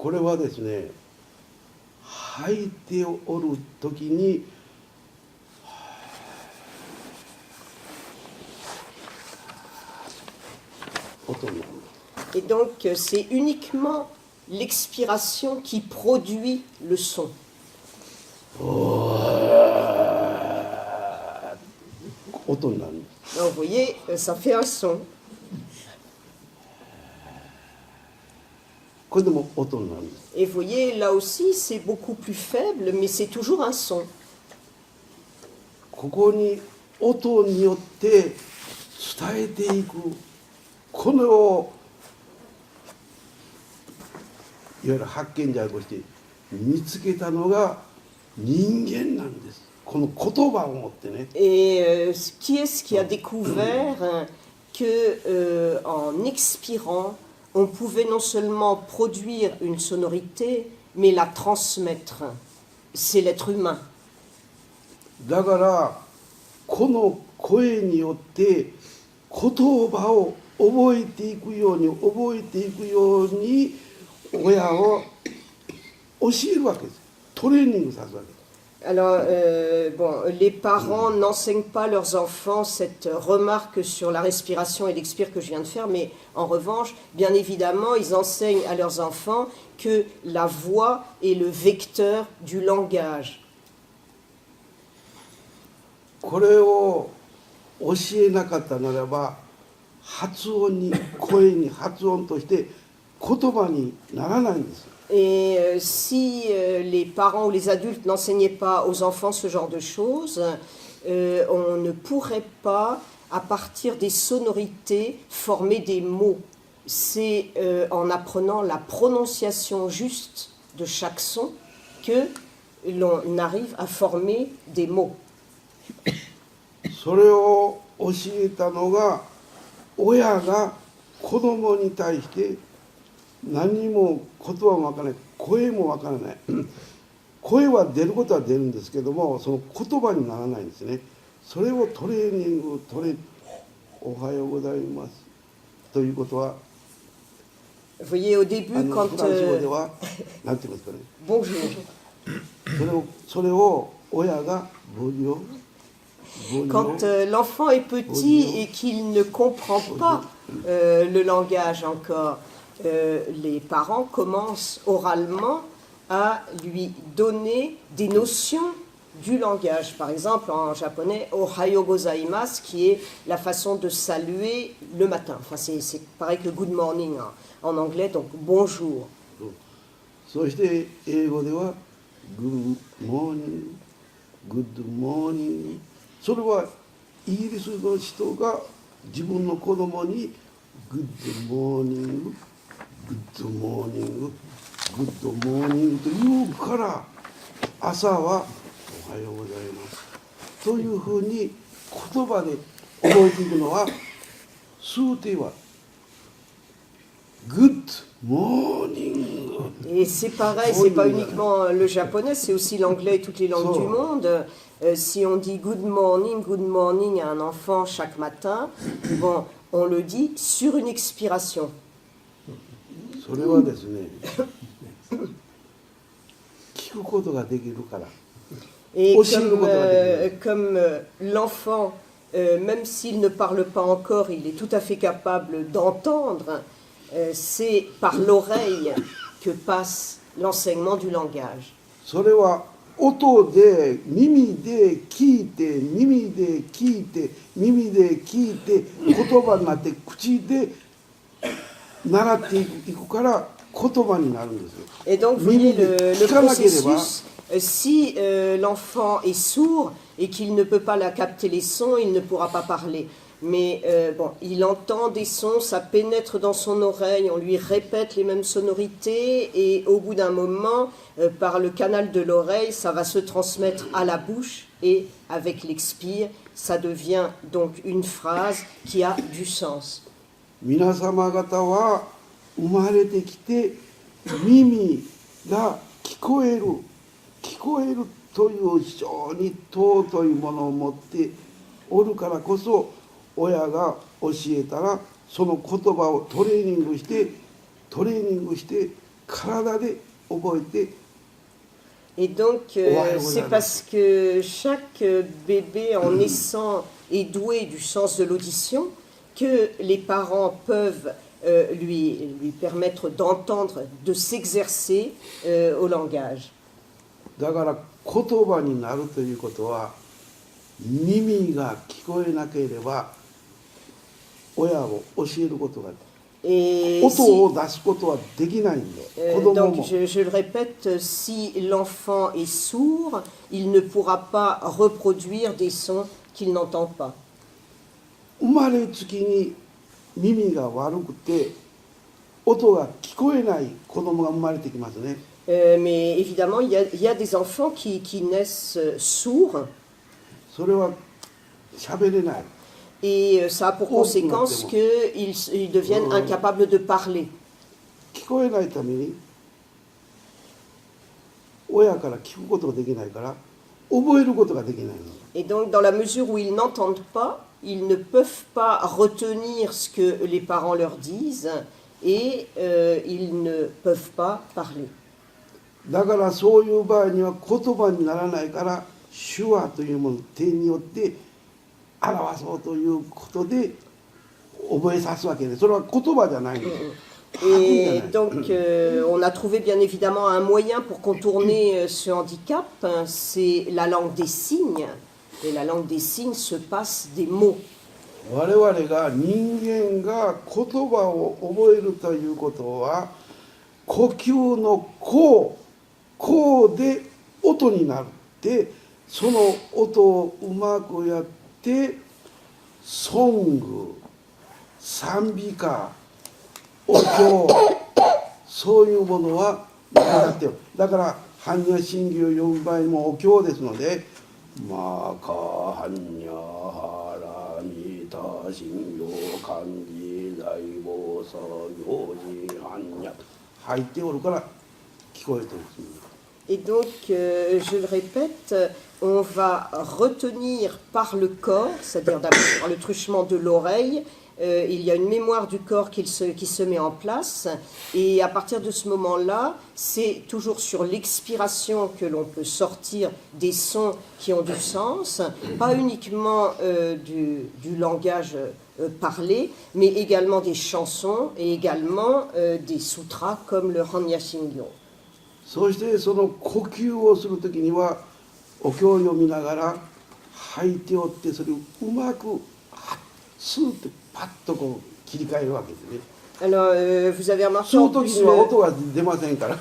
これはですね、吐いておる時に音になる。 Et donc, c'est uniquement l'expiration qui produit le son. 音になる。 Alors, vous voyez, ça fait un son. これでも音になるんです。 Et vous voyez, là aussi, c'est beaucoup plus faible, mais c'est toujours un son. ここに音によって伝えていく、これをいわゆる発見者として見つけたのが人間なんです。この言葉を持ってね。 Et qui est-ce qui a découvert que en expirant, on pouvait non seulement produire une sonorité, mais la transmettre? C'est l'être humain. だからこの声によって言葉を覚えていくように親を教えるわけです。トレーニングさせるわけです。 Alors, bon, les parents n'enseignent pas leurs enfants cette remarque sur la respiration et l'expire que je viens de faire, mais en revanche, bien évidemment, ils enseignent à leurs enfants que la voix est le vecteur du langage. これを教えなかったならば声に発音として言葉にならないんです。 Et si les parents ou les adultes n'enseignaient pas aux enfants ce genre de choses, on ne pourrait pas, à partir des sonorités, former des mots. C'est en apprenant la prononciation juste de chaque son que l'on arrive à former des mots. それを教えたのが親が子供に対して何も言葉もわからない、声もわからない。声は出ることは出るんですけども、その言葉にならないんですね。それをトレーニングおはようございますということは、 Vous voyez, au début, quand... フランス語では何て言いますかね。 Bonjour. それを親がボリオ Quand l'enfant est petit et qu'il ne comprend pas le langage encore, les parents commencent oralement à lui donner des notions du langage. Par exemple, en japonais, Ohayo gozaimasu, qui est la façon de saluer le matin. Enfin, c'est pareil que good morning en anglais, donc bonjour. そして英語では Good morning, Good morning。 それはイギリスの人が自分の子供に Good morning, Good morning, Good morning と言うから朝はおはようございますというふうに言葉で覚えていくのは数定は Good morning。 Et c'est pareil, c'est pas uniquement le japonais, c'est aussi l'anglais et toutes les langues du monde. Si on dit good morning à un enfant chaque matin, bon, on le dit sur une expiration. それはですね、聞くことができるから。 Et comme l'enfant, même s'il ne parle pas encore, il est tout à fait capable d'entendre, c'est par l'oreille que passe l'enseignement du langage. それは音で耳で聞いて耳で聞いて耳で聞いて言葉になって口で習っていくから言葉になるんですよ。 Et donc, vous voyez le processus, si l'enfant est sourd et qu'il ne peut pas la capter les sons, il ne pourra pas parler. Mais bon, il entend des sons, ça pénètre dans son oreille, on lui répète les mêmes sonorités et au bout d'un moment, par le canal de l'oreille, ça va se transmettre à la bouche et avec l'expire, ça devient donc une phrase qui a du sens. 皆様方は生まれてきて耳が聞こえるという非常に尊いものを持っておるからこそ親が教えたらその言葉をトレーニングして体で覚えて Et donc, Ouais, c'est voilà. parce que chaque bébé en naissant est doué du sens de l'audition que les parents peuvent lui permettre d'entendre, de s'exercer au langage. だから言葉になるということは耳が聞こえなければ親を教えることが Et 音 si, を出すことはできないんで子供 donc, も je le répète, si l'enfant est sourd, il ne pourra pas reproduire des sons qu'il n'entend pas. 生まれつきに耳が悪くて音が聞こえない子供が生まれてきますね。 Mais évidemment, il y a des enfants qui naissent sourds. それは喋れない。 Et ça a pour Oh, conséquence exactement. qu'ils deviennent incapables de parler. 聞こえないために親から聞くことができないから覚えることができないの。 Et donc, dans la mesure où ils n'entendent pas, ils ne peuvent pas retenir ce que les parents leur disent et ils ne peuvent pas parler. だからそういう場合には言葉にならないから手話というもの手によって表そうということで覚えさすわけでそれは言葉じゃないの。 Et donc, on a trouvé bien évidemment un moyen pour contourner ce handicap, hein, c'est la langue des signes. Et la langue des signes se passe des mots. 我々が人間が言葉を覚えるということは呼吸のこうで音になってその音をうまくやってソング賛美歌お経そういうものはやってる。だから般若心経を読む場合もお経ですので「マカ般若ハラミタ心経漢字大菩薩行事般若」入っておるから聞こえてるんです。 Et donc, je le répète, on va retenir par le corps, c'est-à-dire d'abord par le truchement de l'oreille, il y a une mémoire du corps qui se met en place, et à partir de ce moment-là, c'est toujours sur l'expiration que l'on peut sortir des sons qui ont du sens, pas uniquement du langage parlé, mais également des chansons et également des sutras comme le Hanya Shingyo. そしてその呼吸をするときにはお経を読みながら吐いておってそれをうまくスーッとパッとこう切り替えるわけですね。 Alors, vous avez そ remarqué の en 時 plus には音が出ませんから。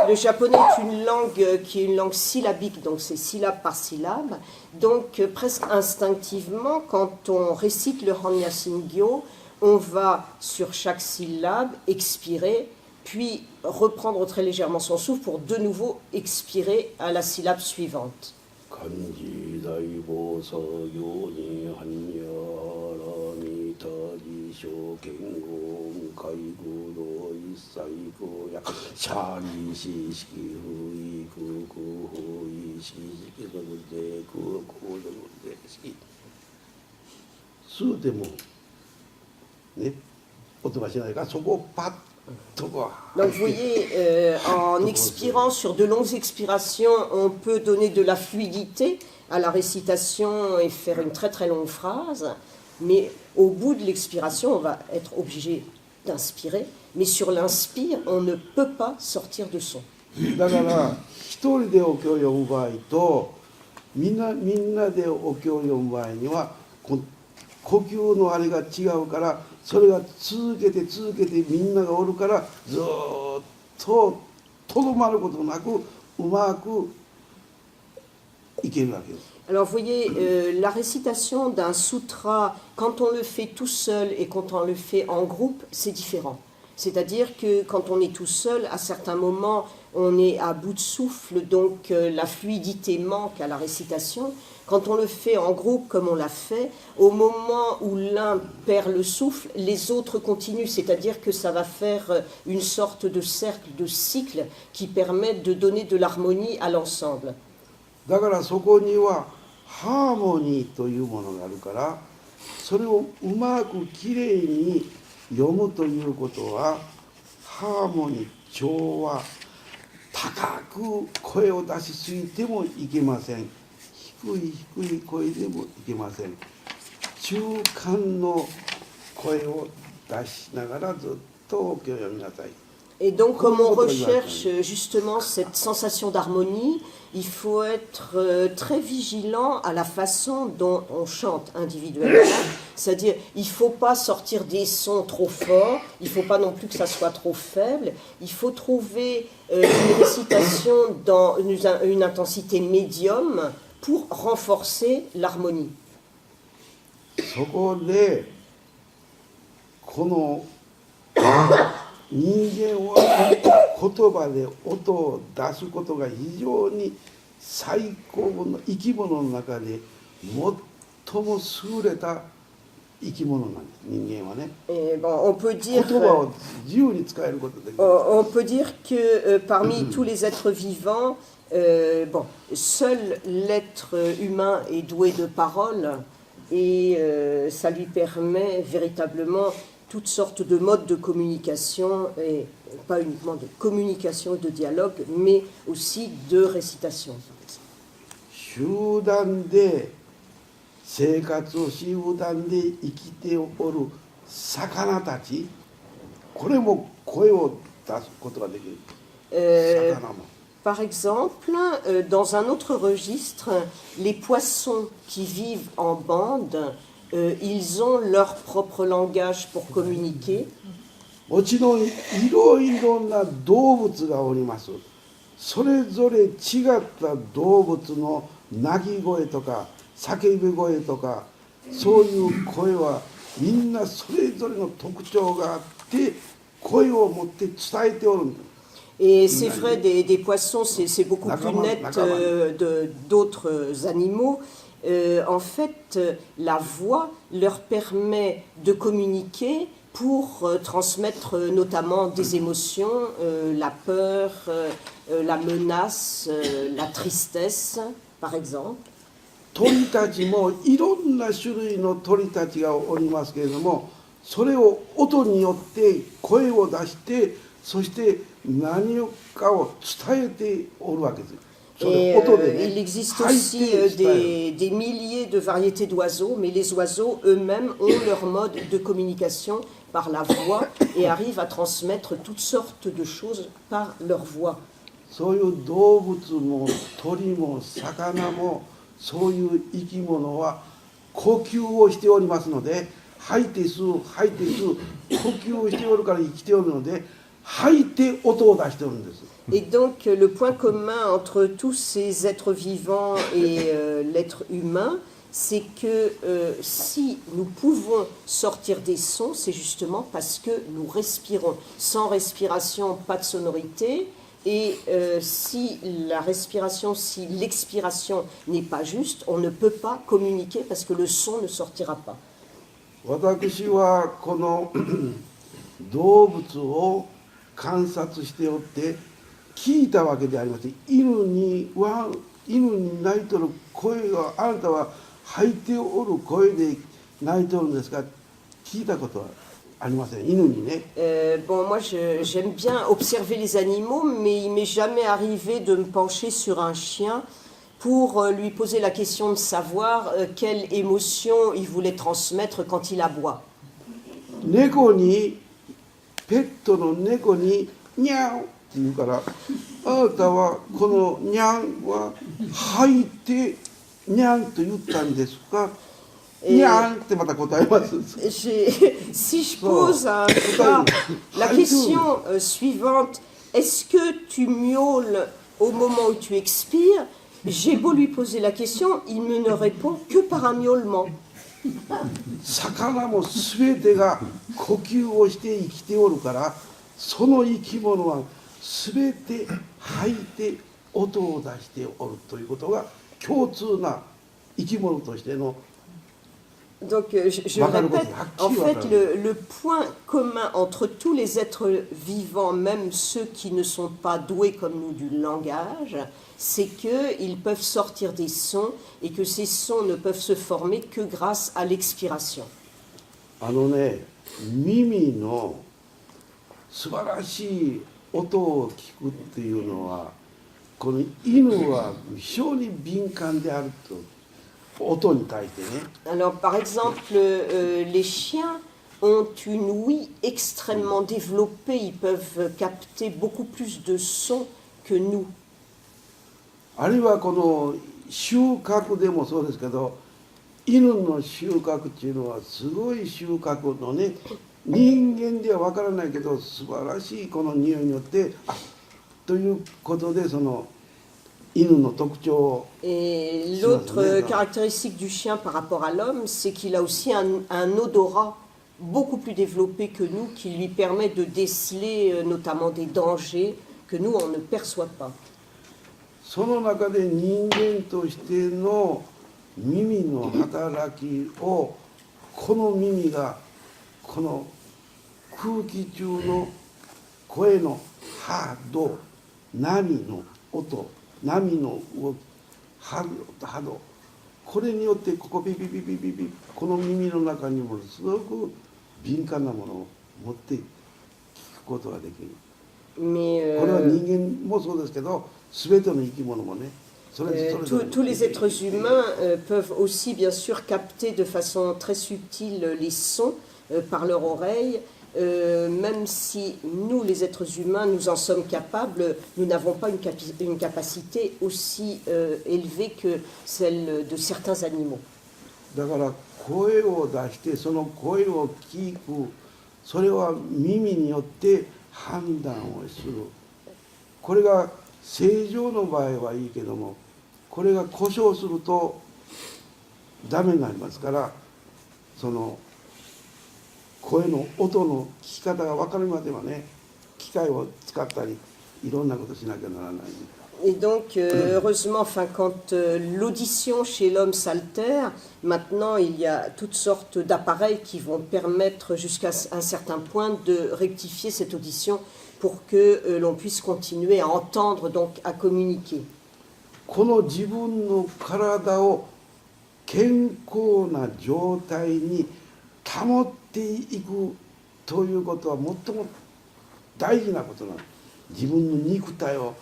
le japonais est une langue qui est une langue syllabique, donc c'est syllabe par syllabe. Donc presque instinctivement, quand on récite le Hanya Shingyo, on va sur chaque syllabe expirer, puis reprendre très légèrement son souffle pour de nouveau expirer à la syllabe suivante. 漢字大菩薩行に般若波羅蜜多事象見言海空道一切空やシャーリシ式不意空空不意式式属税空空属税式数でもね音がしないからそこをパッとこう Donc vous voyez, en expirant sur de longues expirations, on peut donner de la fluidité à la récitation et faire une très très longue phrase, mais au bout de l'expiration, on va être obligé d'inspirer, mais sur l'inspire, on ne peut pas sortir de son. だから一人でお経を読む場合とみんなでお経を読む場合には呼吸のあれが違うからそれが続けてみんながおるからずーっととどまることなくうまくいけるわけです。 Alors vous voyez, la récitation d'un sutra, quand on le fait tout seul et quand on le fait en groupe, c'est différent. C'est-à-dire que quand on est tout seul, à certains moments, on est à bout de souffle, donc la fluidité manque à la récitation. Quand on le fait en groupe comme on l'a fait, au moment où l'un perd le souffle, les autres continuent. C'est-à-dire que ça va faire une sorte de cercle, de cycle qui permettent de donner de l'harmonie à l'ensemble. だからそこにはハーモニーというものがあるからそれをうまくきれいに読むということはハーモニー調和高く声を出しすぎてもいけません。低い声でもいけません。中間の声を出しながらずっとお経を読みなさい。 Et donc, comme on recherche justement cette sensation d'harmonie, il faut être très vigilant à la façon dont on chante individuellement. C'est-à-dire, il ne faut pas sortir des sons trop forts, il ne faut pas non plus que ça soit trop faible. Il faut trouver une récitation dans une intensité médium pour renforcer l'harmonie. そこでこの人間は言葉で音を出すことが非常に最高の生き物の中で最も優れた生き物なんです、人間はね。On peut 言 dire, 葉を自由に使えることできる。 on peut dire que parmi tous les êtres vivants, seul l'être humain est doué de parole et ça lui permet véritablement toutes sortes de modes de communication, et pas uniquement de communication et de dialogue, mais aussi de récitation. 集団で生活を集団で生きておる魚たち、これも声を出すことができる。魚も。 Par exemple, dans un autre registre, les poissons qui vivent en bande, ils ont leur propre langage pour communiquer. もちろんいろいろな動物がおります。それぞれ違った動物の鳴き声とか叫び声とかそういう声はみんなそれぞれの特徴があって声を持って伝えておるんです。 Et c'est vrai, des poissons, c'est beaucoup plus net d'autres animaux. En fait, la voix leur permet de communiquer pour transmettre notamment des émotions, la peur, la menace, la tristesse, par exemple. 鳥たちもいろんな種類の鳥たちがおりますけれども、それを音によって声を出してそして何かを伝えておるわけです。 Et il existe aussi des milliers de variétés d'oiseaux, mais les oiseaux eux-mêmes ont leur mode de communication par la voix et arrivent à transmettre toutes sortes de choses par leur voix. そういう動物も鳥も魚もそういう生き物は呼吸をしておりますので、吐いて吸う吐いて吸う呼吸をしておるから生きておるので、吐いて音を出しておるんです。 Et donc le point commun entre tous ces êtres vivants et l'être humain, c'est que si nous pouvons sortir des sons, c'est justement parce que nous respirons. Sans respiration, pas de sonorité. Et si la respiration, si l'expiration n'est pas juste, on ne peut pas communiquer parce que le son ne sortira pas. 私はこの動物を観察しておって聞いたわけでありません。犬に鳴いとる声があなたは吐いておる声で鳴いとるんですか、聞いたことはありません。犬にね。Moi j'aime bien observer les animaux, mais il m'est jamais arrivé de me pencher sur un chien pour lui poser la question de savoir quelle émotion il voulait transmettre quand il aboie. 猫にペットの猫にニャンって言うから、あなたはこのニャンは吐いてニャンと言ったんですか、ニャンってまた答えます。 Si je pose à un chat la question suivante, est-ce que tu miaules au moment où tu expires? J'ai beau lui poser la question, il ne répond que par un miaulement. 魚も全てが呼吸をして生きておるから、その生き物は全て吐いて音を出しておるということが共通な生き物としての。 Donc je répète, en fait le point commun entre tous les êtres vivants, même ceux qui ne sont pas doués comme nous du langage, c'est qu'ils peuvent sortir des sons et que ces sons ne peuvent se former que grâce à l'expiration. 耳の素晴らしい音を聞くっていうのはこの犬は非常に敏感であると音に対してね。Alors, par exemple, les chiens ont une ouïe extrêmement développée. Ils peuvent capter beaucoup plus de sons que nous. あるいはこの収穫でもそうですけど、犬の収穫っていうのはすごい収穫のね、人間ではわからないけど素晴らしいこの匂いによってということでその犬の特徴を Et します l'autre ね。 caractéristique du chien par rapport à l'homme, c'est qu'il a aussi un odorat beaucoup plus développé que nous, qui lui permet de déceler notamment des dangers que nous, on ne perçoit pas. その中で人間としての耳の働きをこの耳がこの空気中の声の波動、波の音、波の動き、波動、これによってここピピピピピピ、この耳の中にもすごく敏感なものを持って聞くことができる。 Mais これは人間もそうですけど、全ての生き物もね、それぞれ tous les êtres humains peuvent aussi bien sûr capter de façon très subtile les sons par leur oreille. Même si nous, les êtres humains, nous en sommes capables, nous n'avons pas une capacité aussi élevée que celle de certains animaux. だから声を出してその声を聞く、それは耳によって判断をする。これが正常の場合はいいけども、これが故障するとダメになりますから、その声の音の聞き方が分かるまではね、機械を使ったりいろんなことしなきゃならない。 Et donc, heureusement, enfin, quand l'audition chez l'homme s'altère, maintenant il y a toutes sortes d'appareils qui vont permettre jusqu'à un certain point de rectifier cette audition pour que l'on puisse continuer à entendre, donc à communiquer. この自分の体を健康な状態に保っていくということは最も大事なことなの。自分の肉体を、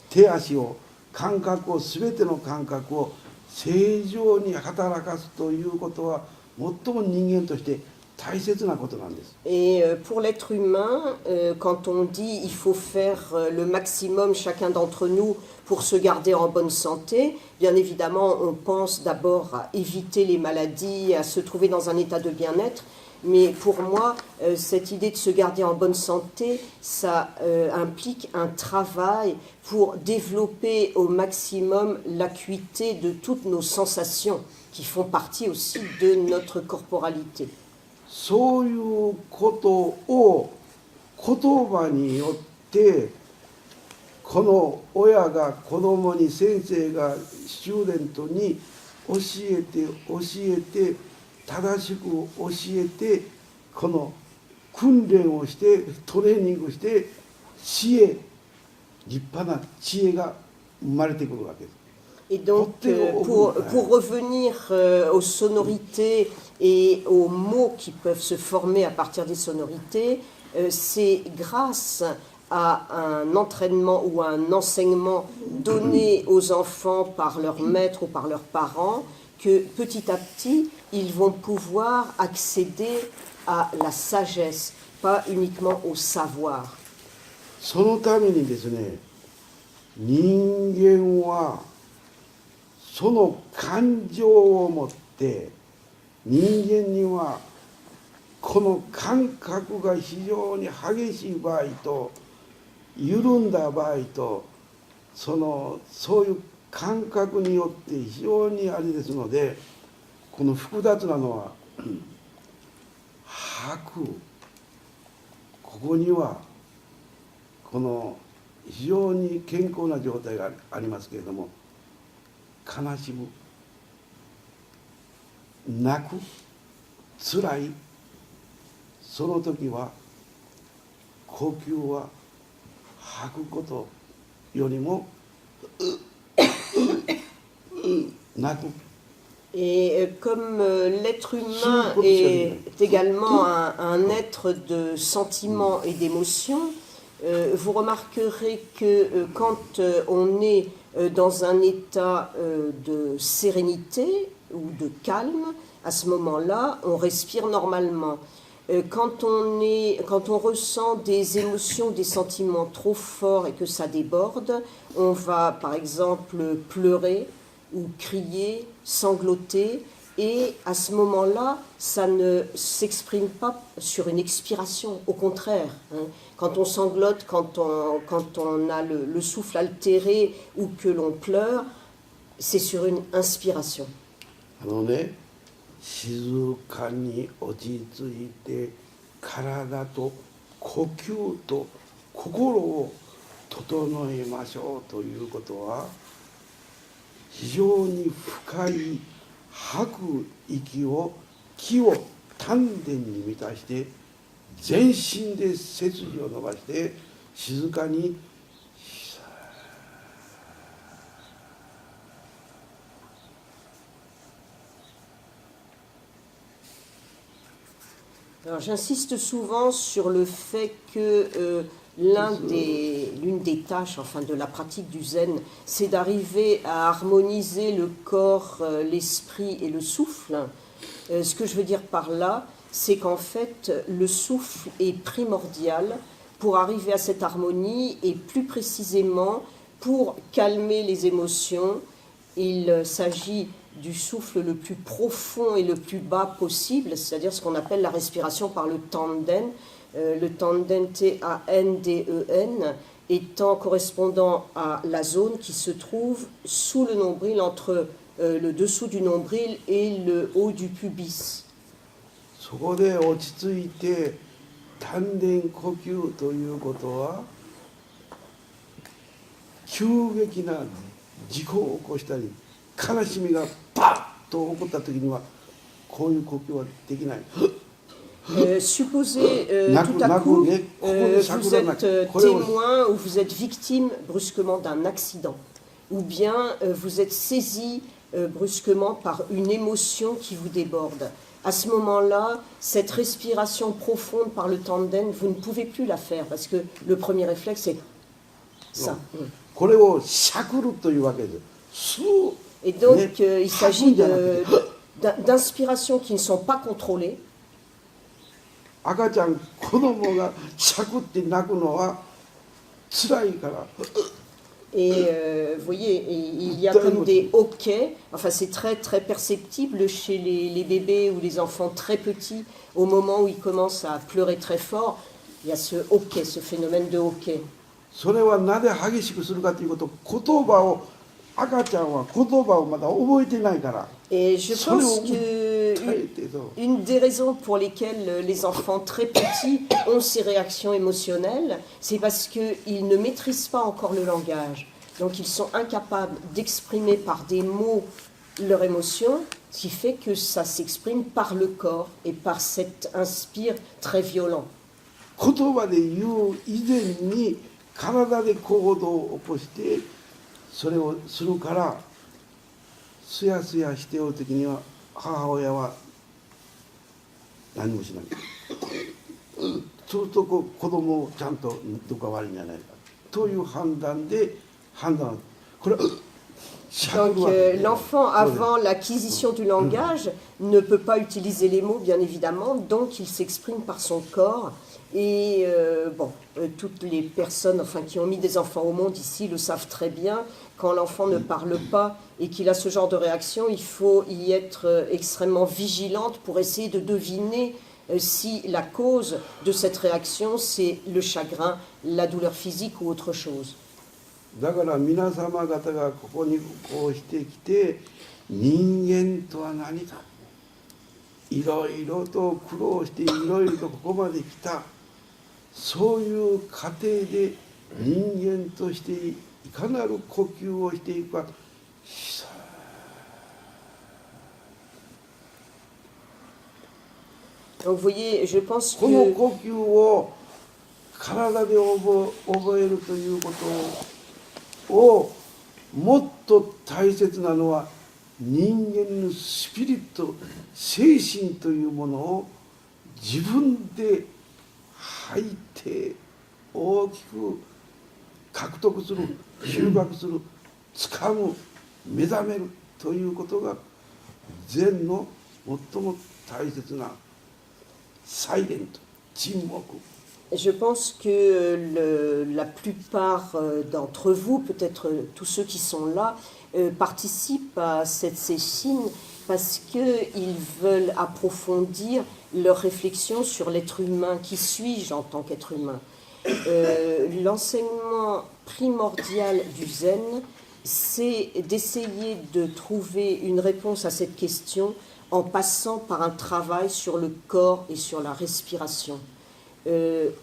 手足を、感覚を、全ての感覚を正常に働かすということは最も人間として大切なことなんです。 Et pour l'être humain, quand on dit il faut faire le maximum chacun d'entre nous pour se garder en bonne santé, bien évidemment on pense d'abord à éviter les maladies, à se trouver dans un état de bien-être. Mais pour moi, cette idée de se garder en bonne santé, ça implique un travail pour développer au maximum l'acuité de toutes nos sensations qui font partie aussi de notre corporalité. そういうことを言葉によってこの親が子供に、先生がスチューデントに教えて正しく教えて、この訓練をしてトレーニングして立派な知恵が生まれてくるわけです。 Et donc, pour revenir aux sonorités et aux mots qui peuvent se former à partir des sonorités, c'est grâce à un entraînement ou à un enseignement donné aux enfants par leur maître ou par leurs parents que petit à petit, ils vont pouvoir accéder à la sagesse, pas uniquement au savoir. そのためにですね、人間はその感情を持って、人間にはこの感覚が非常に激しい場合と緩んだ場合と、そういう感覚によって非常にあれですので、この複雑なのは吐く、ここにはこの非常に健康な状態がありますけれども、悲しむ、泣く、つらい、その時は呼吸は吐くことよりも泣く、Et comme l'être humain Sur le est également un être de sentiments et d'émotions, vous remarquerez que quand on est dans un état de sérénité ou de calme, à ce moment-là, on respire normalement. Quand on ressent des émotions, des sentiments trop forts et que ça déborde, on va par exemple pleurer ou crier, sangloter, et à ce moment-là, ça ne s'exprime pas sur une expiration, au contraire. Hein. Quand on sanglote, quand on a le souffle altéré ou que l'on pleure, c'est sur une inspiration. ね、静かに落ち着いて体と呼吸と心を整えましょうということは、非常に深い吐く息を気を丹田に満たして全身で背筋を伸ばして静かに Alors j'insiste souvent sur le fait que l'une des tâches enfin, de la pratique du zen, c'est d'arriver à harmoniser le corps, l'esprit et le souffle. Ce que je veux dire par là, c'est qu'en fait, le souffle est primordial pour arriver à cette harmonie et plus précisément pour calmer les émotions. Il s'agit du souffle le plus profond et le plus bas possible, c'est-à-dire ce qu'on appelle la respiration par le tanden. Le tanden, T-A-N-D-E-N, étant correspondant à la zone qui se trouve sous le nombril, entre le dessous du nombril et le haut du pubis. そこで落ち着いて丹田呼吸ということは、急激な事故を起こしたり悲しみがパッと起こった時にはこういう呼吸はできない。 Supposez tout à coup vous êtes témoin ou vous êtes victime brusquement d'un accident, ou bien vous êtes saisi brusquement par une émotion qui vous déborde. À ce moment-là, cette respiration profonde par le tanden, vous ne pouvez plus la faire parce que le premier réflexe c'est ça. これをしゃくるというわけです。 Et donc il s'agit d'inspirations qui ne sont pas contrôlées. 赤ちゃん子供がしゃくって泣くのは辛いから。 Et vous voyez, il y a comme des hoquets, enfin c'est très très perceptible chez les bébés ou les enfants très petits, au moment où ils commencent à pleurer très fort, il y a ce hoquet, ce phénomène de hoquet. それはなぜ激しくするかということ言葉を赤ちゃんは言葉をまだ覚えてないから。 Et je pense que une des raisons pour lesquelles les enfants très petits ont ces réactions émotionnelles, c'est parce qu'ils ne maîtrisent pas encore le langage. Donc ils sont incapables d'exprimer par des mots leur émotion, ce qui fait que ça s'exprime par le corps et par cet inspire très violent. 言葉で言う以前に体で行動を起こしてそれをするから、すやすやしておる時には母親は何もしない。そうすると子供をちゃんとどっか悪いんじゃないかという判断でこれは Donc l'enfant, avant l'acquisition du langage, ne peut pas utiliser les mots, bien évidemment, donc il s'exprime par son corps. Et toutes les personnes enfin, qui ont mis des enfants au monde ici le savent très bien. Quand l'enfant ne parle pas et qu'il a ce genre de réaction, il faut y être extrêmement vigilante pour essayer de deviner si la cause de cette réaction, c'est le chagrin, la douleur physique ou autre chose. だから皆様方がここにこうしてきて、人間とは何か、いろいろと苦労していろいろとここまで来た、そういう過程で人間としていかなる呼吸をしていくか。Donc vous voyez, je pense この que 呼吸を体で覚えるということをもっと大切なのは人間のスピリット、精神というものを自分で吐いて大きく獲得する、収穫する、掴む、目覚めるということが禅の最も大切なサイレント、沈黙。Je pense que la plupart d'entre vous, peut-être tous ceux qui sont là, participent à cette session parce qu'ils veulent approfondir leur réflexion sur l'être humain. Qui suis-je en tant qu'être humain? L'enseignement primordial du zen, c'est d'essayer de trouver une réponse à cette question en passant par un travail sur le corps et sur la respiration.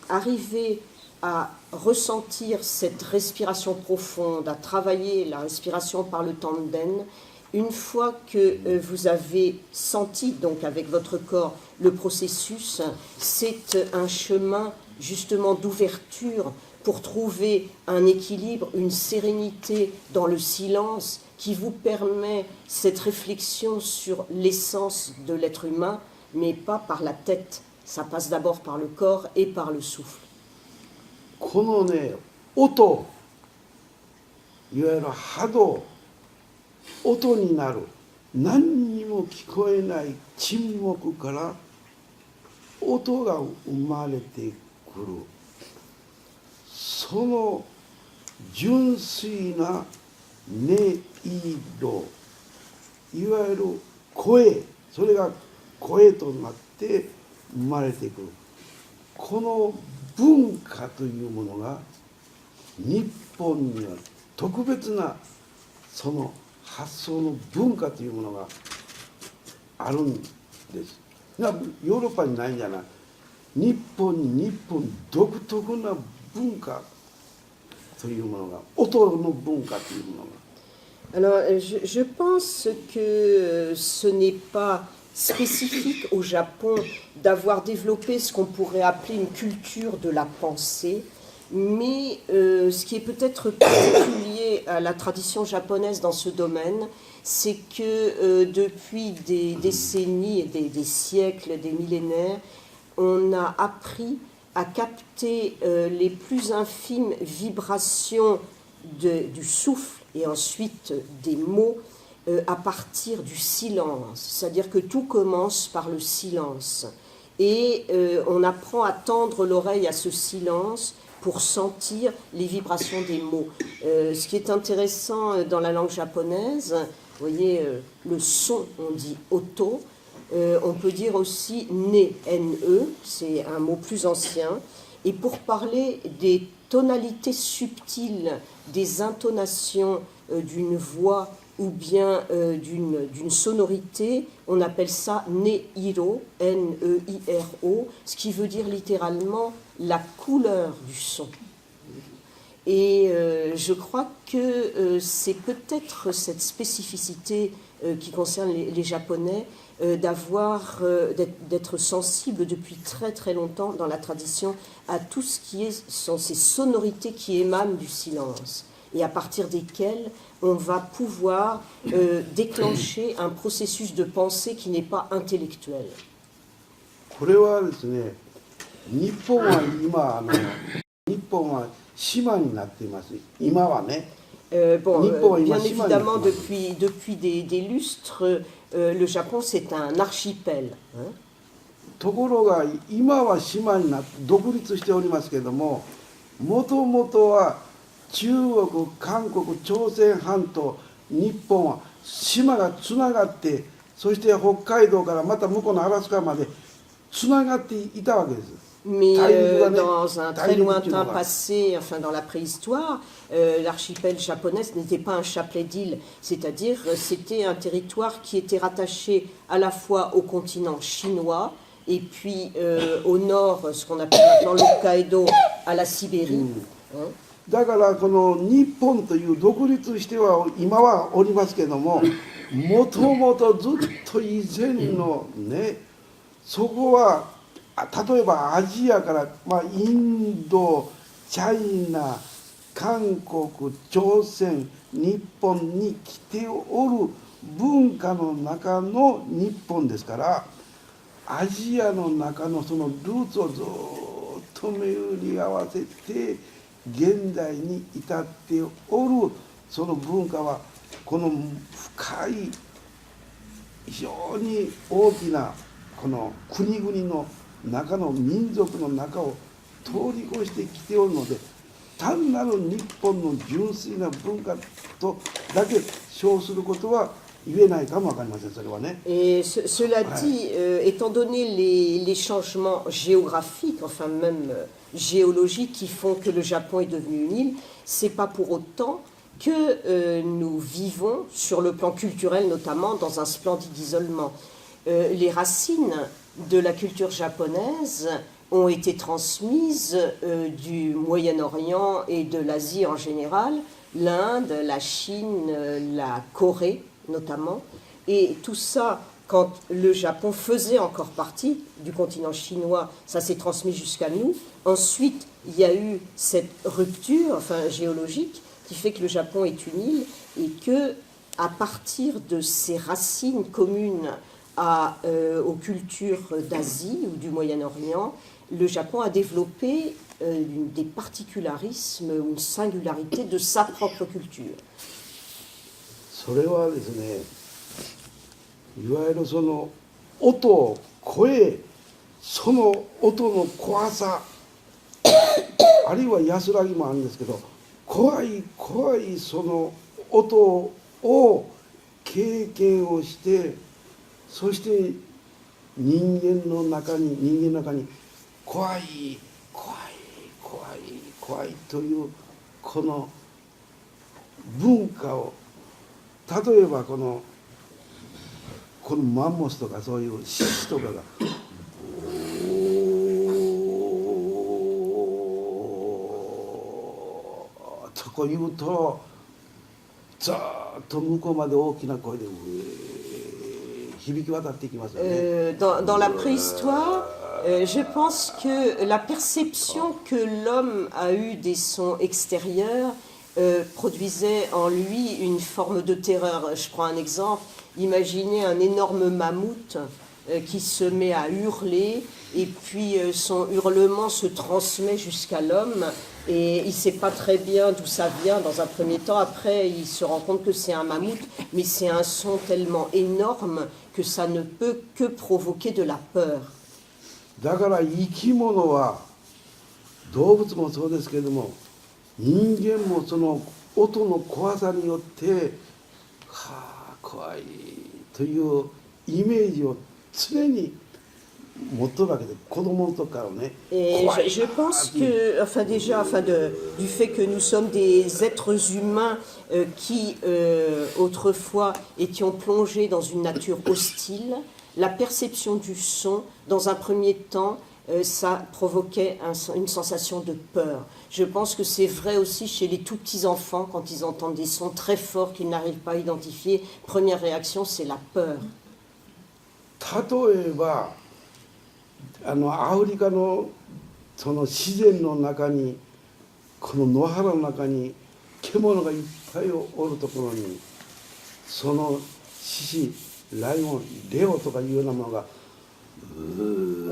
Arriver à ressentir cette respiration profonde, à travailler la respiration par le tanden, une fois que vous avez senti donc avec votre corps le processus, c'est un chemin justement d'ouverture pour trouver un équilibre, une sérénité dans le silence qui vous permet cette réflexion sur l'essence de l'être humain, mais pas par la tête. Ça passe d'abord par le corps et par le souffle. このね、音、いわゆる波動、音になる、何にも聞こえない沈黙から音が生まれてくる。その純粋な音色、いわゆる声、それが声となって生まれてくる。この文化というものが日本には特別なその発想の文化というものがあるんです。ヨーロッパにないんじゃない。日本に日本独特な文化というものが、音の文化というものが。Alors, je pense que ce n'est pas spécifique au Japon d'avoir développé ce qu'on pourrait appeler une culture de la pensée, mais ce qui est peut-être particulier à la tradition japonaise dans ce domaine, c'est que depuis des décennies, des siècles, des millénaires, on a appris à capter les plus infimes vibrations du souffle et ensuite des mots à partir du silence. C'est-à-dire que tout commence par le silence. Et on apprend à tendre l'oreille à ce silence pour sentir les vibrations des mots. Ce qui est intéressant dans la langue japonaise, vous voyez, le son, on dit oto. On peut dire aussi ne, ne, c'est un mot plus ancien. Et pour parler des tonalités subtiles, des intonations d'une voix ou bien d'une sonorité, on appelle ça ne-iro, N-E-I-R-O, ce qui veut dire littéralement la couleur du son. Et je crois que c'est peut-être cette spécificité qui concerne les Japonais, d'être sensible depuis très très longtemps dans la tradition à tout ce qui sont ces sonorités qui émanent du silence et à partir desquelles on va pouvoir déclencher un processus de pensée qui n'est pas intellectuel. これはですね、日本は今日本は島になっています。今はね。Bien évidemment, depuis des lustres, le Japon, c'est un archipel. ところが今は島になって独立しておりますけれども、もともとは中国、韓国、朝鮮半島、日本は島がつながって、そして北海道からまた向こうのアラスカまでつながっていたわけです。Mais dans un très lointain passé, enfin dans la préhistoire, l'archipel japonais n'était pas un chapelet d'îles, c'est-à-dire c'était un territoire qui était rattaché à la fois au continent chinois et puis au nord, ce qu'on appelle maintenant l'Hokkaido, à la Sibérie. だからこの日本という独立しては今はおりますけども、もともとずっと以前のね、そこは例えばアジアから、インド、チャイナ、韓国、朝鮮、日本に来ておる文化の中の日本ですから、アジアの中のそのルーツをずっと巡り合わせて現代に至っておるその文化は、この深い非常に大きなこの国々の中の民族の中を通り越してきておるので、単なる日本の純粋な文化とだけ称することは言えないかもわかりません、それはね。Et cela dit, étant donné les changements géographiques, enfin même géologiques, qui font que le Japon est devenu une île, c'est pas pour autant que nous vivons, sur le plan culturel notamment, dans un splendide isolement. Les racines de la culture japonaise ont été transmises du Moyen-Orient et de l'Asie en général, l'Inde, la Chine, la Corée notamment, et tout ça, quand le Japon faisait encore partie du continent chinois, ça s'est transmis jusqu'à nous. Ensuite, il y a eu cette rupture, enfin géologique, qui fait que le Japon est une île et que, à partir de ces racines communes aux cultures d'Asie ou du Moyen-Orient, le Japon a développé des particularismes ou une singularité de sa propre culture. それはですね、いわゆるその音、声、その音の怖さ、あるいは安らぎもあるんですけど、怖い怖いその音を経験をして、そして人間の中に怖い怖い怖い怖いというこの文化を、例えばこのマンモスとかそういう獅子とかがとこ言うと、ずっと向こうまで大きな声で響き渡っていきますよね。Dans la préhistoire, je pense que la perception que l'homme a eue des sons extérieurs produisait en lui une forme de terreur. Je prends un exemple. Imaginez un énorme mammouth qui se met à hurler et puis son hurlement se transmet jusqu'à l'homme et il ne sait pas très bien d'où ça vient dans un premier temps. Après, il se rend compte que c'est un mammouth, mais c'est un son tellement énorme que ça ne peut que provoquer de la peur. だから生き物は動物もそうですけれども、人間もその音の怖さによってはあ怖いというイメージを常に持っとるわけで、子供の時からね。Et je pense que, enfin déjà, du fait que nous sommes des êtres humains qui autrefois étions plongés dans une nature hostile, la perception du son, dans un premier temps, ça provoquait une sensation de peur. Je pense que c'est vrai aussi chez les tout petits enfants, quand ils entendent des sons très forts qu'ils n'arrivent pas à identifier. Première réaction, c'est la peur. 例えばアフリカのその自然の中に、この野原の中に獣がいっぱいおるところに、その獅子、ライオン、レオとかいうようなものが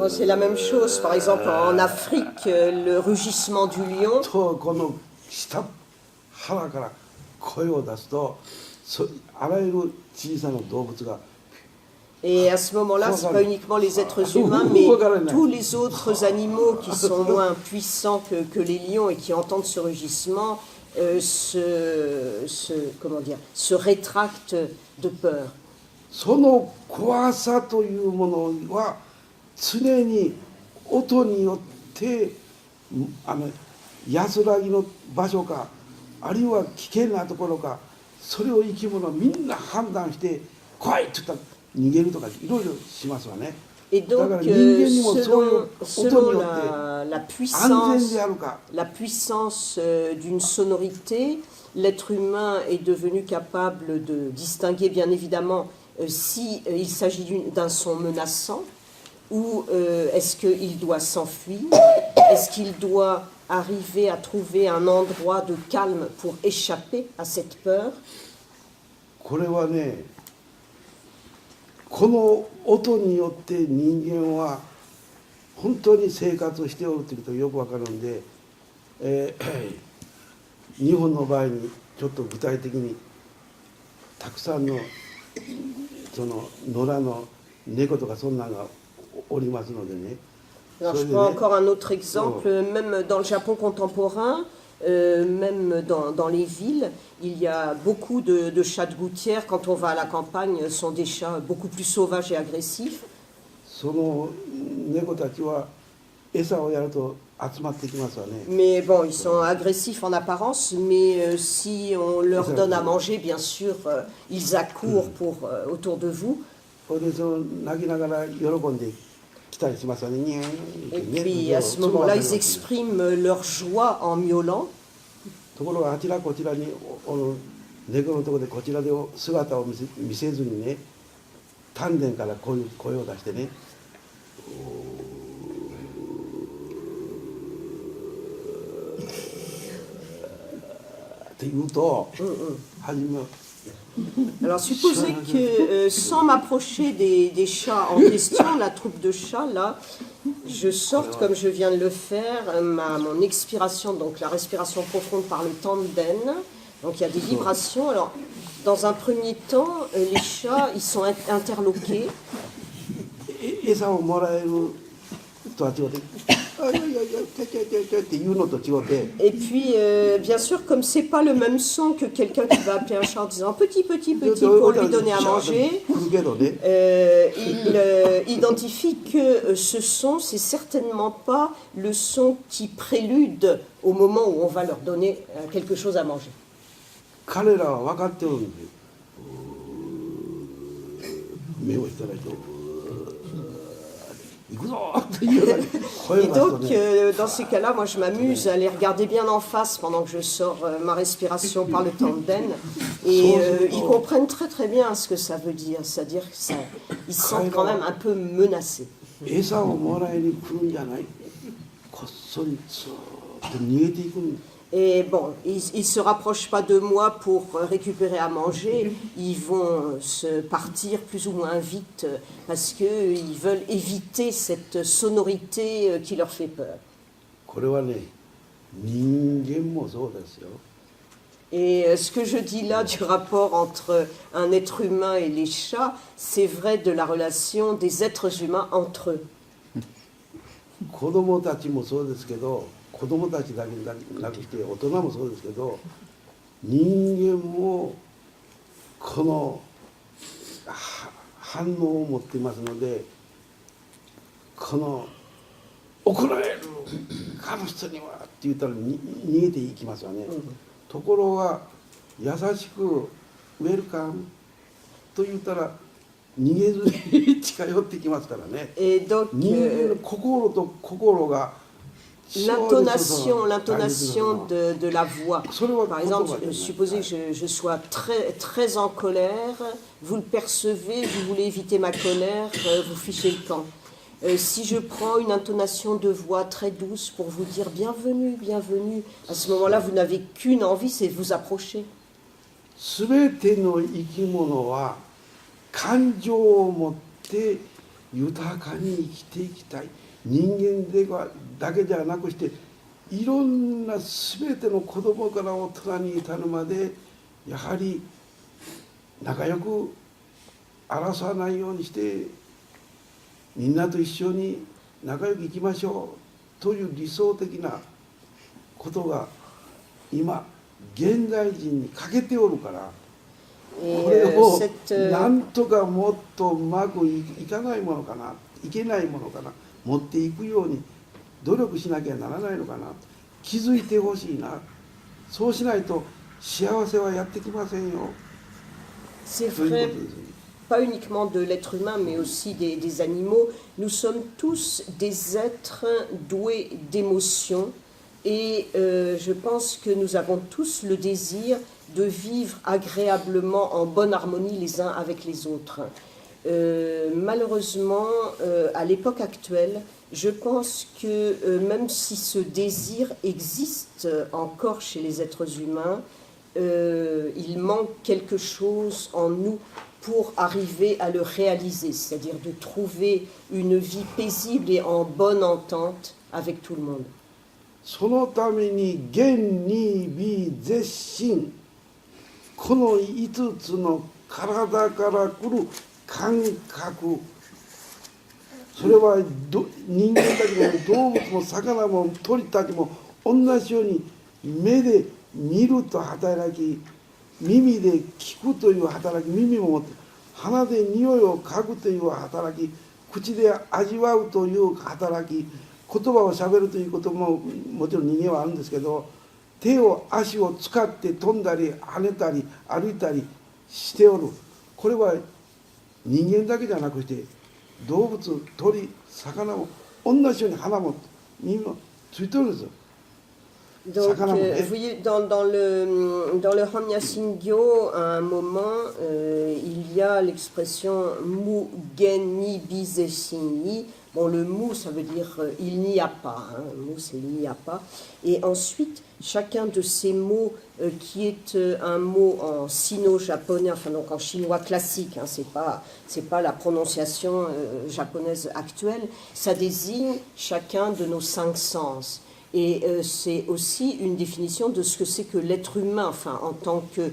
C'est la même chose, par exemple en Afrique, le rugissement du lion. とこの下腹から声を出すと、あらゆる小さな動物が Et à ce moment-là, ce n'est pas uniquement les êtres humains, mais tous les autres animaux qui sont moins puissants que les lions et qui entendent ce rugissement se rétractent de peur. その怖さというものは常に音によって安らぎの場所か、あるいは危険なところか、それを生き物はみんな判断して怖いって言ったら逃げるとかいろいろしますわね。 Et donc, だから人間にもそういう音によって安全であるか。 la puissance d'une sonorité, l'être humain est devenu capable de distinguer bien évidemment s'il s'agit d'un son menaçant ou est-ce qu'il doit s'enfuir, est-ce qu'il doit arriver à trouver un endroit de calme pour échapper à cette peur. これはね、この音によって人間は本当に生活をしておるということがよくわかるんで、日本の場合にちょっと具体的にたくさんのその野良の猫とかそんなのがおりますのでね。 Alors, je prends encore un autre exemple, même dans le Japon contemporain, même dans les villes, il y a beaucoup de chats de gouttière. Quand on va à la campagne, ce sont des chats beaucoup plus sauvages et agressifs. その猫たちは餌をやると集まってきますわね。 Mais bon, ils sont agressifs en apparence, mais si on leur donne à manger, bien sûr, ils accourent autour de vous. それでその泣きながら喜んで来たりしますわね。ニャーンって Et ね puis à ce moment-là, ils expriment leur joie en miaulant. ところがあちらこちらに猫のところでこちらで姿を見せずにね、丹田からこういう声を出してね、って言うと、初めは Alors supposez que sans m'approcher des chats en question, la troupe de chats là, je sorte comme je viens de le faire, mon expiration, donc la respiration profonde par le tanden, donc il y a des vibrations. Alors dans un premier temps, les chats ils sont interloqués. 餌をもらえるとは違って「あいやいやいやちゃちゃちゃちゃ」って言うのと違って。 Et puis bien sûr comme c'est pas le même son que quelqu'un qui va appeler un chat en disant petit petit petit pour lui donner à manger, il identifie que ce son c'est certainement pas le son qui prélude au moment où on va leur donner quelque chose à manger. 彼らは分かっておるんです。目をしたら人行くぞっていうような声 Et を出すと donc, ね。 dans ces cas-là, moi, je m'amuse à les regarder bien en face pendant que je sors ma respiration par le tanden. Et ils comprennent très très bien ce que ça veut dire. C'est-à-dire qu'ils se sentent quand même un peu menacés. 餌をもらいに来るんじゃない。こっそりそーっと逃げていくん。 Et bon, ils ne se rapprochent pas de moi pour récupérer à manger. Ils vont se partir plus ou moins vite parce qu'ils veulent éviter cette sonorité qui leur fait peur. これはね、人間もそうですよ。 Et ce que je dis là du rapport entre un être humain et les chats, c'est vrai de la relation des êtres humains entre eux. 子供たちもそうですけど、子供たちだけじゃなくて大人もそうですけど、人間もこの反応を持っていますので、この怒られるあの人にはって言ったら逃げていきますよね。ところが優しくウェルカムと言ったら逃げずに近寄ってきますからね。 Et donc, 人間の心と心が l'intonation de la voix. Par exemple, supposez que je sois très en colère, vous le percevez, vous voulez éviter ma colère, vous fichez le camp. Si je prends une intonation de voix très douce pour vous dire bienvenue, bienvenue, à ce moment-là, vous n'avez qu'une envie, c'est de vous approcher. すべての生き物は感情を持って豊かに生きていきたい。人間だけじゃなくしていろんなすべての子供から大人に至るまでやはり仲良く争わないようにしてみんなと一緒に仲良く生きましょうという理想的なことが今現代人に欠けておるから、これをなんとかもっとうまくいかないものかな、いけないものかな、持っていくように努力しなきゃならないのかな、気づいてほしいな。そうしないと幸せはやってきませんよ。 C'est vrai, pas uniquement de l'être humain, mais aussi des animaux. Nous sommes tous des êtres doués d'émotions et je pense que nous avons tous le désir de vivre agréablement en bonne harmonie les uns avec les autres. Malheureusement, à l'époque actuelle, je pense que même si ce désir existe encore chez les êtres humains, il manque quelque chose en nous pour arriver à le réaliser, c'est-à-dire de trouver une vie paisible et en bonne entente avec tout le monde. そのために現に微絶心、この5つの体から来る感覚、それは人間たちも動物も魚も鳥たちも同じように目で見ると働き、耳で聞くという働き、耳も持って鼻で匂いを嗅ぐという働き、口で味わうという働き、言葉をしゃべるということももちろん人間はあるんですけど、手を足を使って飛んだり跳ねたり歩いたりしておる。これは人間だけじゃなくて動物、鳥、魚も同じように鼻も耳もついてるんですよ。 Donc, vous voyez, dans le Hamya Shingyo, à un moment, il y a l'expression mu genni bize shinni. Bon, le mu, ça veut dire il n'y a pas. Hein. Mu, c'est il n'y a pas. Et ensuite, chacun de ces mots, qui est un mot en sino-japonais, enfin donc en chinois classique, hein, c'est pas la prononciation japonaise actuelle, ça désigne chacun de nos 5 sens. Et c'est aussi une définition de ce que c'est que l'être humain, enfin, en tant que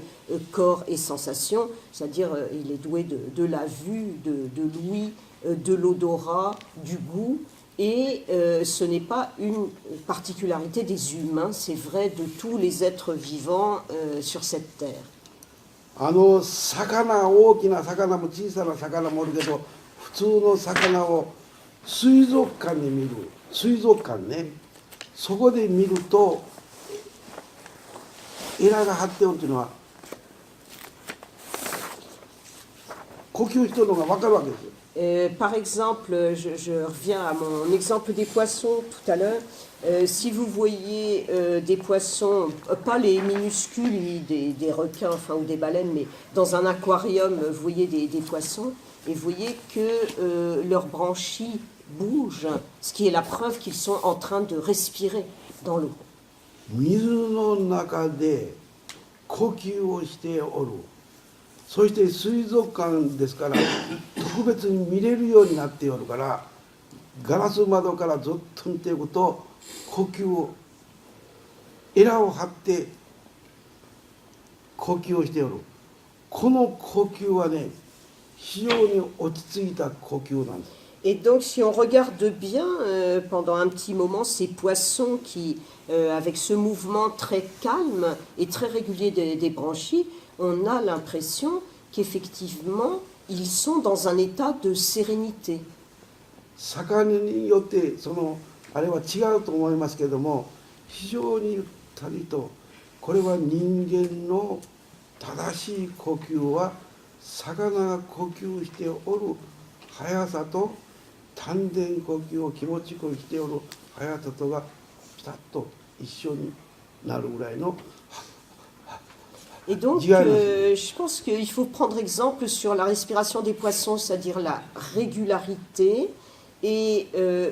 corps et sensation, c'est-à-dire il est doué de la vue, de l'ouïe, de l'odorat, du goût, et ce n'est pas une particularité des humains, c'est vrai de tous les êtres vivants sur cette terre. 魚、大きな魚も小さな魚もおるけど、普通の魚を水族館で見る、水族館ね、そこで見るとエラが張っておるというのは呼吸してるのが分かるわけですよ。Par exemple, je reviens à mon exemple des poissons tout à l'heure. Si vous voyez des poissons, pas les minuscules, des requins enfin, ou des baleines, mais dans un aquarium, vous voyez des poissons, et vous voyez que leurs branchies bougent, ce qui est la preuve qu'ils sont en train de respirer dans l'eau. 水の中で呼吸をしておる。そして水族館ですから特別に見れるようになっておるから、ガラス窓からずっと見ていくと呼吸をエラを張って呼吸をしておる。この呼吸はね、非常に落ち着いた呼吸なんです。 Et donc, si on regarde bien pendant un petit moment ces poissons qui, avec ce mouvement très calme et très régulier des branchies, on a l'impression qu'effectivement, ils sont dans un état de sérénité. 魚によってあれは違うと思いますけれども、非常にゆったりと、これは人間の正しい呼吸は魚が呼吸しておる速さと丹田呼吸を気持ちよくしておる速さとがピタッと一緒になるぐらいの。 Et donc, je pense qu'il faut prendre exemple sur la respiration des poissons, c'est-à-dire la régularité et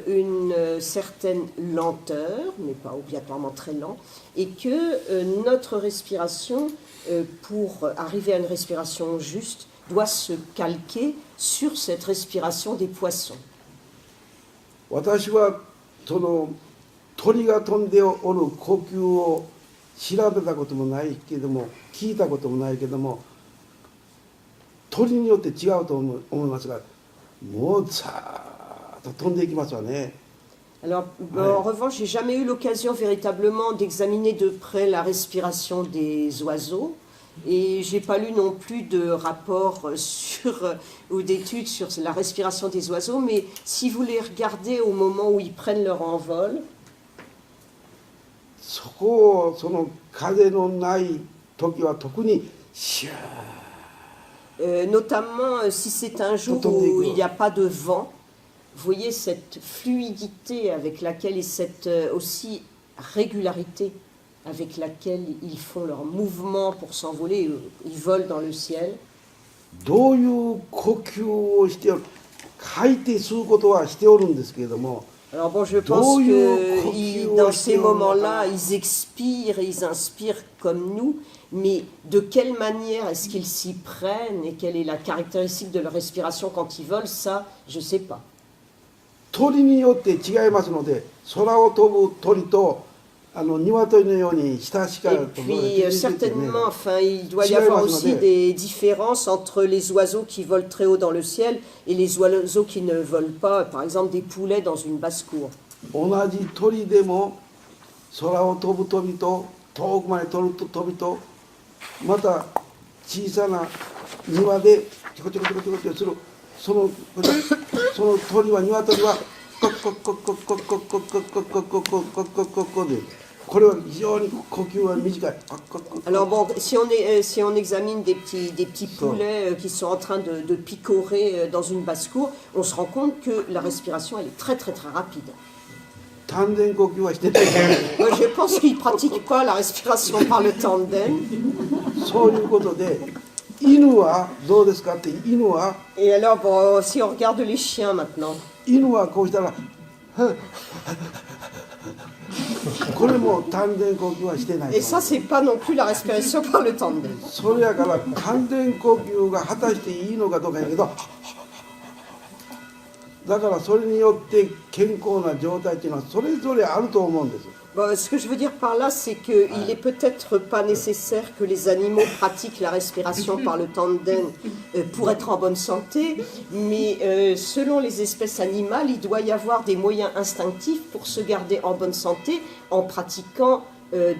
une certaine lenteur, mais pas obligatoirement très lent, et que notre respiration, pour arriver à une respiration juste, doit se calquer sur cette respiration des poissons. 私は鳥が飛んでおる呼吸を調べたこともないけども聞いたこともないけども、鳥によって違うと思いますが、もうさーっと飛んでいきますわね。 Alors, en revanche, j'ai jamais eu l'occasion véritablement d'examiner de près la respiration des oiseaux. Et j'ai pas lu non plus de rapport ou d'études sur la respiration des oiseaux, mais si vous les regardez au moment où ils prennent leur envol, notamment si c'est un jour où il n'y a pas de vent, vous voyez cette fluidité avec laquelle et cette aussi régularité avec laquelle ils font leur mouvement pour s'envoler, ils volent dans le ciel. 書いて吸うことはしておるんですけれども、 Alors bon, je pense que dans ces moments-là, ils expirent et ils inspirent comme nous, mais de quelle manière est-ce qu'ils s'y prennent et quelle est la caractéristique de leur respiration quand ils volent, ça, je ne sais pas. 鳥によって違いますので、空を飛ぶ鳥と鶏のように下しか Et puis certainement, enfin, il doit y avoir aussi des différences entre les oiseaux qui volent très haut dans le ciel et les oiseaux qui ne volent pas, par exemple des poulets dans une basse-cour. 同じ鳥でも空を飛ぶ鳥と遠くまで飛ぶ鳥とまた小さな庭でチコチコチコチコチコするその鳥は鶏はコッコッコッコッコッコッコッコッコッコッコッコッコッコッコッコッでこれは非常に呼吸は短い。 Alors bon, si on examine des petits poulets qui sont en train de picorer dans une basse-cour, on se rend compte que la respiration elle est très très très rapide. 丹田呼吸はしてない。 Moi, je pense qu'ils ne pratiquent pas la respiration par le tandem. そういうことで犬はどうですかって犬は Et alors bon, si on regarde les chiens maintenant. 犬はこうしたらこれも丹田呼吸はしてない。 Et ça, c'est pas non plus la respiration par le tandem. それやから丹田呼吸が果たしていいのかどうかやけど、だからそれによって健康な状態っていうのはそれぞれあると思うんです。 Bon, ce que je veux dire par là, c'est qu'il est peut-être pas nécessaire que les animaux pratiquent la respiration par le tandem pour être en bonne santé, mais selon les espèces animales, il doit y avoir des moyens instinctifs pour se garder en bonne santé en pratiquant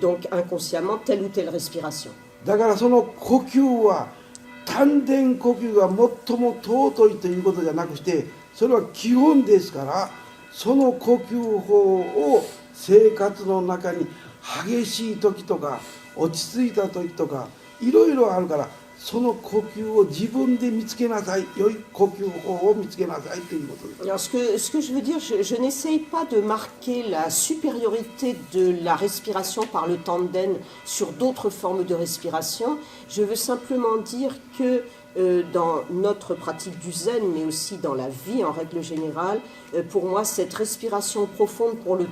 donc inconsciemment telle ou telle respiration. だからその呼吸は丹田呼吸が最も尊いということじゃなくしてそれは基本ですからその呼吸法を生活の中に激しい時とか落ち着いた時とかいろいろあるからその呼吸を自分で見つけなさい良い呼吸法を見つけなさいということです。 Alors ce que je veux dire, je n'essaye pas de marquer la supériorité de la respiration par le tandem sur d'autres formes de respiration. Je veux simplement dire que dans notre pratique du zen, mais aussi dans la vie en règle générale, pour moi, cette respiration profonde par le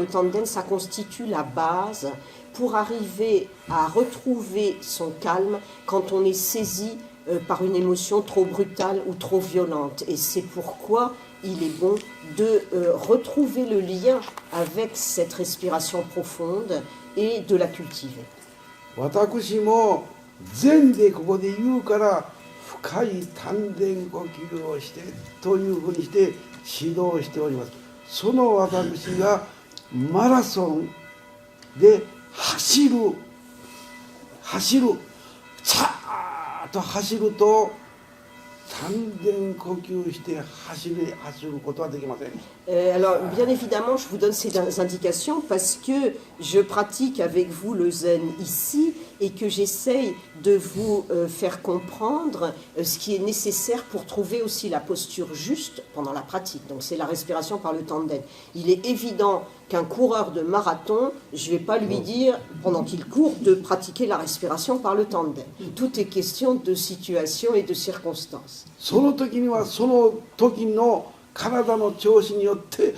tandem, ça constitue la base pour arriver à retrouver son calme quand on est saisi par une émotion trop brutale ou trop violente. Et c'est pourquoi il est bon de retrouver le lien avec cette respiration profonde et de la cultiver. 私も禅でここで言うから深い丹田呼吸をしてというふうにして指導しております。その私がマラソンで走るさーっと走ると丹田呼吸して走ることはできません。 Alors, bien évidemment, je vous donne ces indications parce que je pratique avec vous le zen ici et que j'essaye de vous faire comprendre ce qui est nécessaire pour trouver aussi la posture juste pendant la pratique. Donc, c'est la respiration par le tandem. Il est évident qu'un coureur de marathon, je ne vais pas lui dire, pendant qu'il court, de pratiquer la respiration par le tandem. Tout est question de situation et de circonstances. その時にはその時の体の調子によって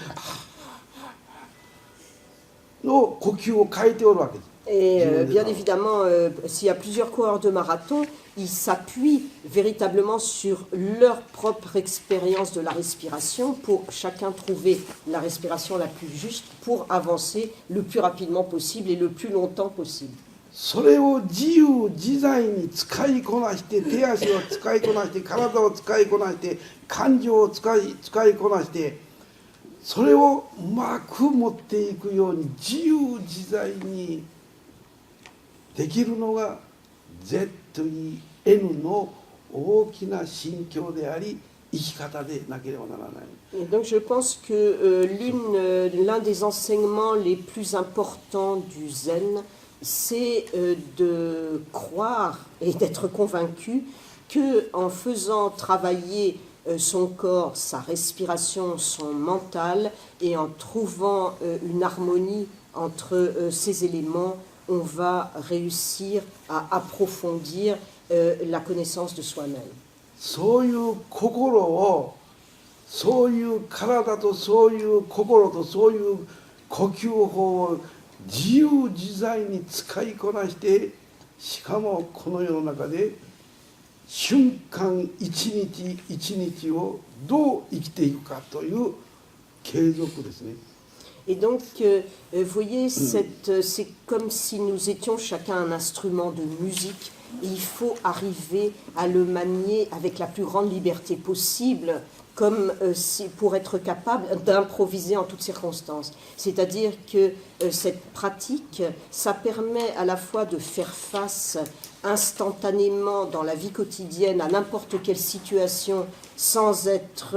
の呼吸を変えておるわけです。 Et bien évidemment, s'il y a plusieurs coureurs de marathon, ils s'appuient véritablement sur leur propre expérience de la respiration pour chacun trouver la respiration la plus juste pour avancer le plus rapidement possible et le plus longtemps possible. それを自由自在に使いこなして手足を使いこなして体を使いこなして感情を使いこなしてそれをうまく持っていくように自由自在にできるのが ZEN の大きな心境であり生き方でなければならない。 Et donc je pense que l'un des enseignements les plus importants du zen, c'est de croire et d'être convaincu que en faisant travailler son corps, sa respiration, son mental, et en trouvant une harmonie entre ces éléments, on va réussir à approfondir la connaissance de soi-même. そういう心をそういう体とそういう心とそういう呼吸法を自由自在に使いこなして、しかもこの世の中で瞬間一日一日をどう生きていくかという継続ですね。Et donc, vous voyez, c'est comme si nous étions chacun un instrument de musique. Et il faut arriver à le manier avec la plus grande liberté possible, comme pour être capable d'improviser en toutes circonstances. C'est-à-dire que cette pratique, ça permet à la fois de faire face instantanément dans la vie quotidienne à n'importe quelle situation sans être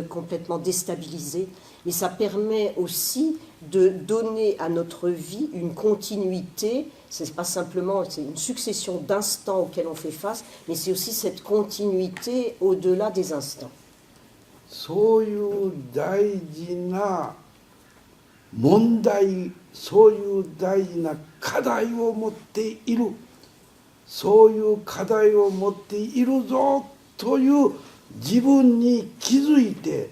complètement déstabilisé, mais ça permet aussi de donner à notre vie une continuité. C'est pas simplement une succession d'instants auxquels on fait face, mais c'est aussi cette continuité au-delà des instants. そういう大事な問題、そういう大事な課題を持っている、そういう課題を持っているぞという自分に気づいて、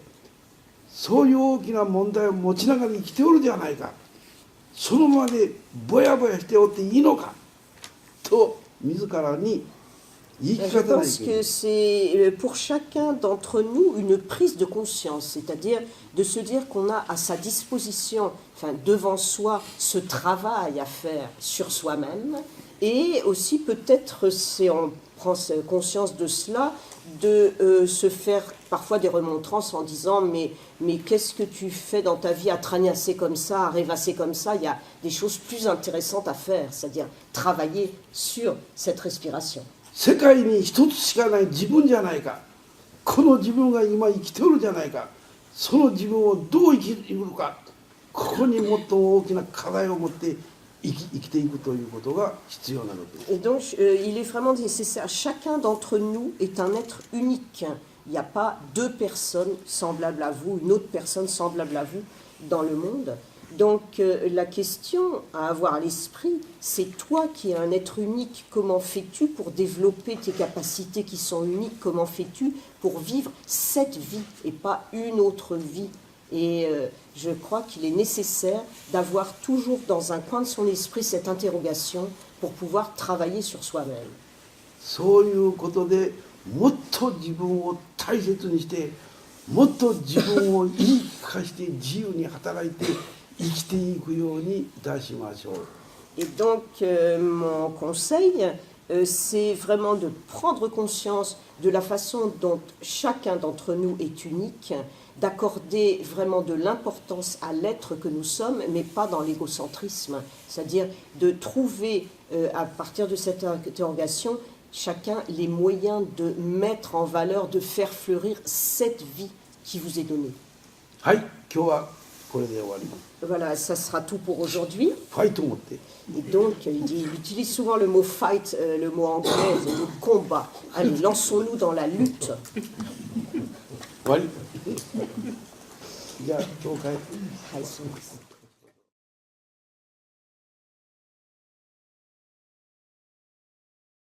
そういう大きな問題を持ちながら生きておるではないか、そのままでぼやぼやしておっていいのかと自らに言い聞 Je かせない pense といけない。 que c'est pour chacun d'entre nous une prise de conscience, c'est-à-dire de se dire qu'on a à sa disposition, enfin devant soi, ce travail à faire sur soi-même, et aussi peut-être, si on prend conscience de cela, de se faire parfois des remontrances en disant mais qu'est-ce que tu fais dans ta vie à traînasser comme ça, à rêvasser comme ça, il y a des choses plus intéressantes à faire, c'est-à-dire travailler sur cette respiration. 世界に一つしかない自分じゃないか、この自分が今生きておるじゃないか、その自分をどう生きるか、ここにもっと大きな課題を持って生きていくということが必要なのです。 Et donc, il est vraiment nécessaire. Chacun d'entre nous est un être unique. Il n'y a pas deux personnes semblables à vous, une autre personne semblable à vous dans le monde. Donc, la question à avoir à l'esprit, c'est toi qui es un être unique. Comment fais-tu pour développer tes capacités qui sont uniques? Comment fais-tu pour vivre cette vie et pas une autre vie? Et je crois qu'il est nécessaire d'avoir toujours dans un coin de son esprit cette interrogation pour pouvoir travailler sur soi-même. そういうことでもっと自分を大切にして、もっと自分を言い聞かして自由に働いて生きていくようにいたしましょう。 Et donc, mon conseil, c'est vraiment de prendre conscience de la façon dont chacun d'entre nous est unique, d'accorder vraiment de l'importance à l'être que nous sommes, mais pas dans l'égocentrisme. C'est-à-dire de trouver, à partir de cette interrogation, chacun les moyens de mettre en valeur, de faire fleurir cette vie qui vous est donnée. はい、今日はこれで終わります。 Voilà, ça sera tout pour aujourd'hui. ファイトを持って。 Et donc, il utilise souvent le mot fight, le mot anglais, le combat. Allez, lançons-nous dans la lutte. 終わり。じゃあ、教会。はい、そうです。